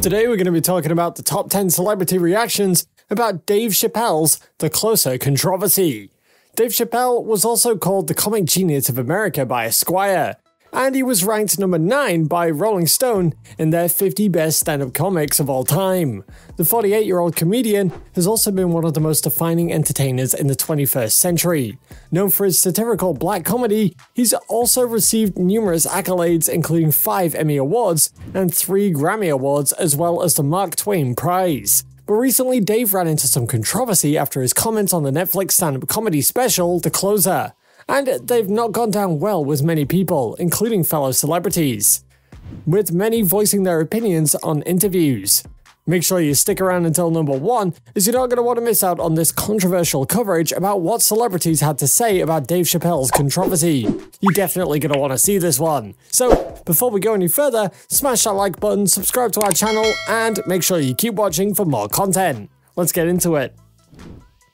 Today we're going to be talking about the top 10 celebrity reactions about Dave Chappelle's The Closer controversy. Dave Chappelle was also called the comic genius of America by Esquire, and he was ranked number 9 by Rolling Stone in their 50 best stand-up comics of all time. The 48-year-old comedian has also been one of the most defining entertainers in the 21st century. Known for his satirical black comedy, he's also received numerous accolades, including 5 Emmy Awards and 3 Grammy Awards, as well as the Mark Twain Prize. But recently, Dave ran into some controversy after his comments on the Netflix stand-up comedy special, The Closer. And they've not gone down well with many people, including fellow celebrities, with many voicing their opinions on interviews. Make sure you stick around until number 1, as you're not going to want to miss out on this controversial coverage about what celebrities had to say about Dave Chappelle's controversy. You're definitely going to want to see this one. So, before we go any further, smash that like button, subscribe to our channel, and make sure you keep watching for more content. Let's get into it.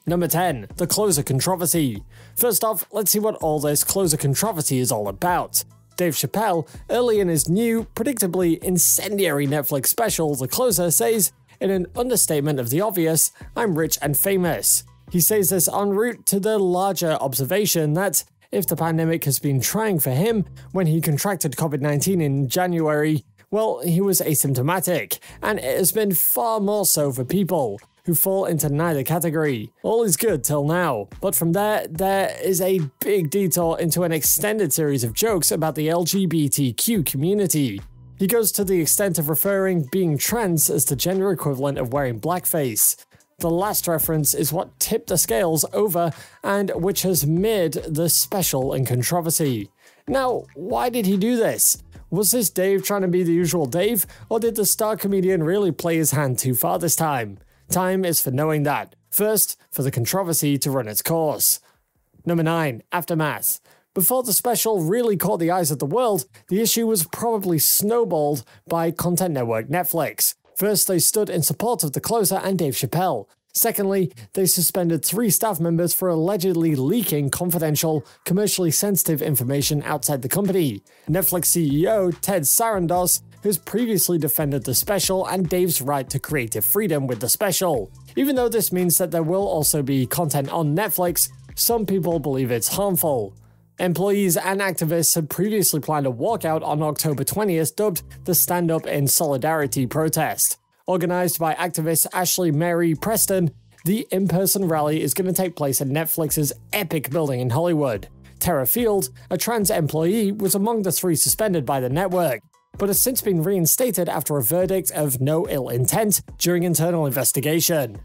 Number 10. The Closer controversy. First off, let's see what all this Closer controversy is all about. Dave Chappelle, early in his new, predictably incendiary Netflix special, The Closer, says, in an understatement of the obvious, "I'm rich and famous." He says this en route to the larger observation that, if the pandemic has been trying for him when he contracted COVID-19 in January, well, he was asymptomatic, and it has been far more so for people who fall into neither category. All is good till now, but from there is a big detour into an extended series of jokes about the LGBTQ community. He goes to the extent of referring being trans as the gender equivalent of wearing blackface. The last reference is what tipped the scales over and which has made the special in controversy. Now, why did he do this? Was this Dave trying to be the usual Dave, or did the star comedian really play his hand too far this time? Time is for knowing that. First, for the controversy to run its course. Number 9. Aftermath. Before the special really caught the eyes of the world, the issue was probably snowballed by content network Netflix. First, they stood in support of The Closer and Dave Chappelle. Secondly, they suspended 3 staff members for allegedly leaking confidential, commercially sensitive information outside the company. Netflix CEO Ted Sarandos has previously defended the special and Dave's right to creative freedom with the special. Even though this means that there will also be content on Netflix, some people believe it's harmful. Employees and activists had previously planned a walkout on October 20th dubbed the Stand Up in Solidarity protest. Organized by activist Ashley Mary Preston, the in-person rally is going to take place at Netflix's epic building in Hollywood. Tara Field, a trans employee, was among the 3 suspended by the network, but has since been reinstated after a verdict of no ill intent during internal investigation.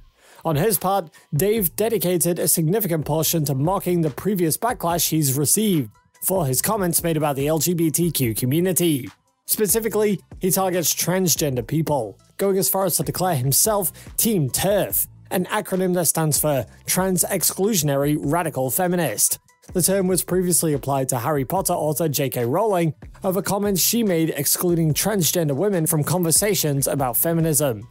On his part, Dave dedicated a significant portion to mocking the previous backlash he's received for his comments made about the LGBTQ community. Specifically, he targets transgender people, going as far as to declare himself Team TERF, an acronym that stands for Trans Exclusionary Radical Feminist. The term was previously applied to Harry Potter author J.K. Rowling over comments she made excluding transgender women from conversations about feminism.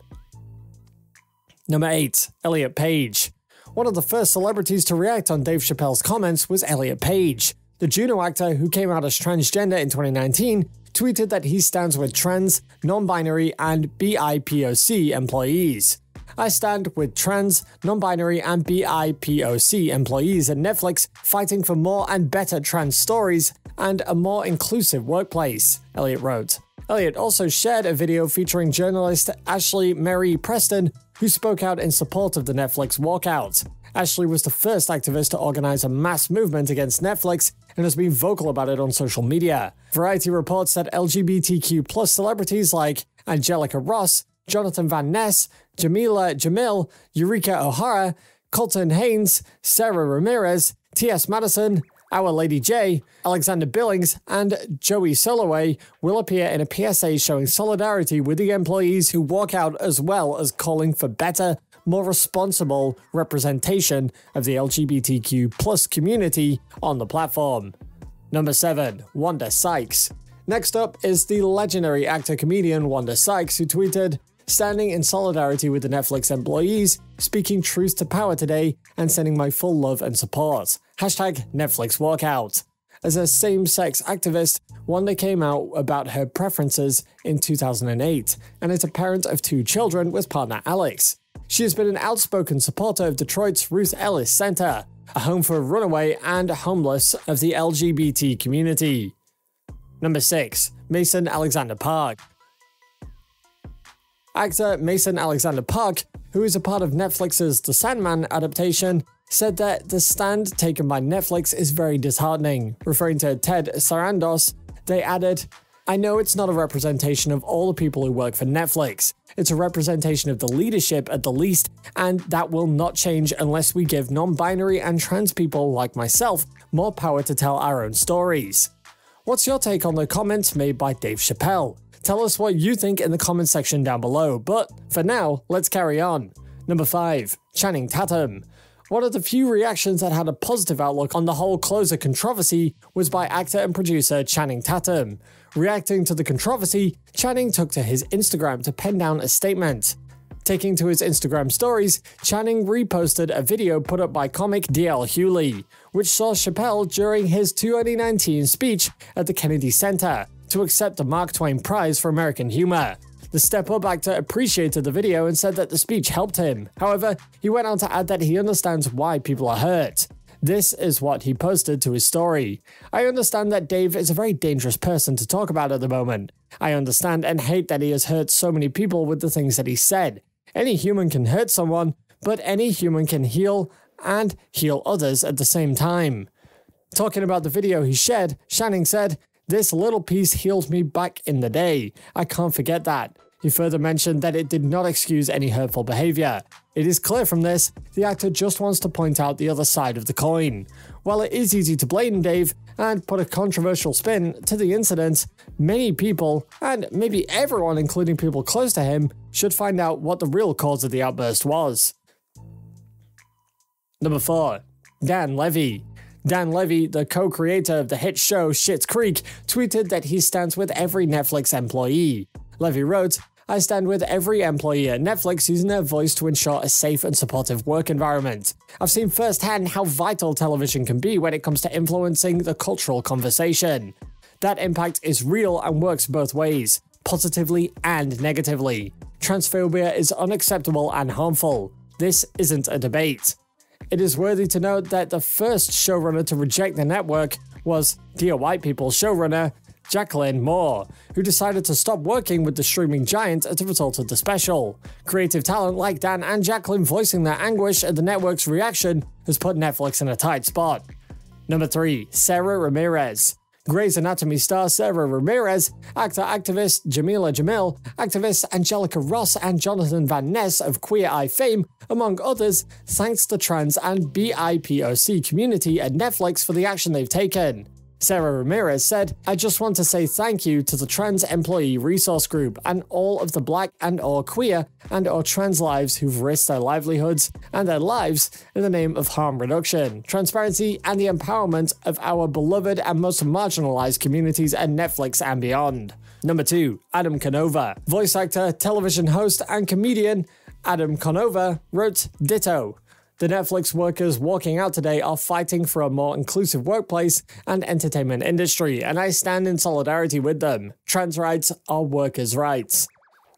Number 8. Elliot Page. One of the first celebrities to react on Dave Chappelle's comments was Elliot Page. The Juno actor, who came out as transgender in 2019, tweeted that he stands with trans, non-binary, and BIPOC employees. "I stand with trans, non-binary, and BIPOC employees at Netflix fighting for more and better trans stories and a more inclusive workplace," Elliot wrote. Elliot also shared a video featuring journalist Ashley Mary Preston, who spoke out in support of the Netflix walkout. Ashley was the first activist to organize a mass movement against Netflix and has been vocal about it on social media. Variety reports that LGBTQ+ celebrities like Angelica Ross, Jonathan Van Ness, Jamila Jamil, Eureka O'Hara, Colton Haynes, Sarah Ramirez, T.S. Madison, Our Lady J, Alexander Billings, and Joey Soloway will appear in a PSA showing solidarity with the employees who walk out, as well as calling for better, more responsible representation of the LGBTQ+ community on the platform. Number 7. Wanda Sykes. Next up is the legendary actor-comedian Wanda Sykes, who tweeted, "Standing in solidarity with the Netflix employees, speaking truth to power today, and sending my full love and support. Hashtag Netflix walkout." As a same-sex activist, Wanda came out about her preferences in 2008, and is a parent of 2 children with partner Alex. She has been an outspoken supporter of Detroit's Ruth Ellis Center, a home for runaway and homeless of the LGBT community. Number 6. Mason Alexander Park. Actor Mason Alexander Park, who is a part of Netflix's The Sandman adaptation, said that the stand taken by Netflix is very disheartening. Referring to Ted Sarandos, they added, "I know it's not a representation of all the people who work for Netflix. It's a representation of the leadership at the least, and that will not change unless we give non-binary and trans people like myself more power to tell our own stories." What's your take on the comments made by Dave Chappelle? Tell us what you think in the comment section down below, but for now, let's carry on. Number 5. Channing Tatum. One of the few reactions that had a positive outlook on the whole Closer controversy was by actor and producer Channing Tatum. Reacting to the controversy, Channing took to his Instagram to pen down a statement. Taking to his Instagram stories, Channing reposted a video put up by comic D.L. Hewley, which saw Chappelle during his 2019 speech at the Kennedy Center to accept the Mark Twain Prize for American Humor. The step-up actor appreciated the video and said that the speech helped him. However, he went on to add that he understands why people are hurt. This is what he posted to his story. "I understand that Dave is a very dangerous person to talk about at the moment. I understand and hate that he has hurt so many people with the things that he said. Any human can hurt someone, but any human can heal and heal others at the same time." Talking about the video he shared, Channing said, "This little piece healed me back in the day. I can't forget that." He further mentioned that it did not excuse any hurtful behavior. It is clear from this, the actor just wants to point out the other side of the coin. While it is easy to blame Dave and put a controversial spin to the incident, many people, and maybe everyone including people close to him, should find out what the real cause of the outburst was. Number 4. Dan Levy. Dan Levy, the co-creator of the hit show Schitt's Creek, tweeted that he stands with every Netflix employee. Levy wrote, "I stand with every employee at Netflix using their voice to ensure a safe and supportive work environment. I've seen firsthand how vital television can be when it comes to influencing the cultural conversation. That impact is real and works both ways, positively and negatively. Transphobia is unacceptable and harmful. This isn't a debate." It is worthy to note that the first showrunner to reject the network was Dear White People showrunner Jacqueline Moore, who decided to stop working with the streaming giant as a result of the special. Creative talent like Dan and Jacqueline voicing their anguish at the network's reaction has put Netflix in a tight spot. Number 3. Sarah Ramirez. Grey's Anatomy star Sarah Ramirez, actor-activist Jamila Jamil, activists Angelica Ross and Jonathan Van Ness of Queer Eye fame, among others, thanks the trans and BIPOC community at Netflix for the action they've taken. Sarah Ramirez said, "I just want to say thank you to the Trans Employee Resource Group and all of the Black and/or queer and/or trans lives who've risked their livelihoods and their lives in the name of harm reduction, transparency, and the empowerment of our beloved and most marginalized communities at Netflix and beyond." Number 2. Adam Conover. Voice actor, television host, and comedian Adam Conover wrote, "Ditto. The Netflix workers walking out today are fighting for a more inclusive workplace and entertainment industry, and I stand in solidarity with them. Trans rights are workers' rights."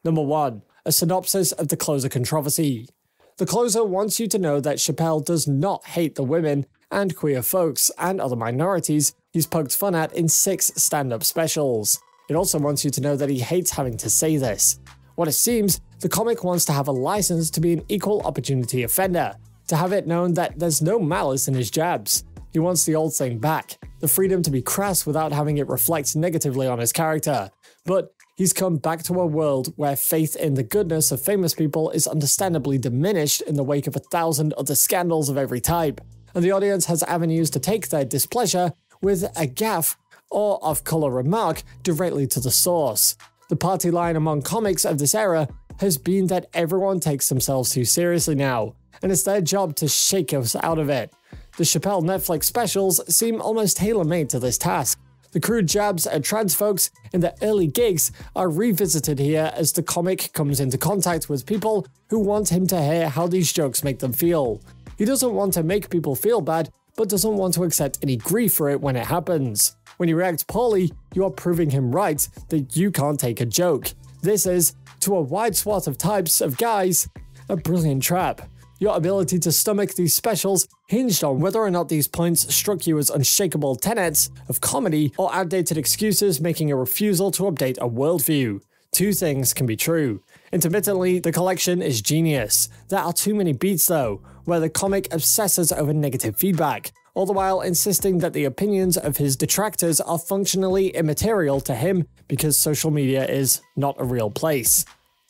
Number 1. A synopsis of the Closer controversy. The Closer wants you to know that Chappelle does not hate the women and queer folks and other minorities he's poked fun at in 6 stand-up specials. It also wants you to know that he hates having to say this. What it seems, the comic wants to have a license to be an equal opportunity offender, to have it known that there's no malice in his jabs. He wants the old thing back, the freedom to be crass without having it reflect negatively on his character. But he's come back to a world where faith in the goodness of famous people is understandably diminished in the wake of 1,000 other scandals of every type, and the audience has avenues to take their displeasure with a gaffe or off-color remark directly to the source. The party line among comics of this era has been that everyone takes themselves too seriously now, and it's their job to shake us out of it. The Chappelle Netflix specials seem almost tailor-made to this task. The crude jabs at trans folks in the early gigs are revisited here as the comic comes into contact with people who want him to hear how these jokes make them feel. He doesn't want to make people feel bad, but doesn't want to accept any grief for it when it happens. When you react poorly, you are proving him right that you can't take a joke. This is, to a wide swath of types of guys, a brilliant trap. Your ability to stomach these specials hinged on whether or not these points struck you as unshakable tenets of comedy or outdated excuses making a refusal to update a worldview. Two things can be true. Intermittently, the collection is genius. There are too many beats though, where the comic obsesses over negative feedback, all the while insisting that the opinions of his detractors are functionally immaterial to him because social media is not a real place.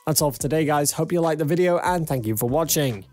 That's all for today guys, hope you liked the video and thank you for watching.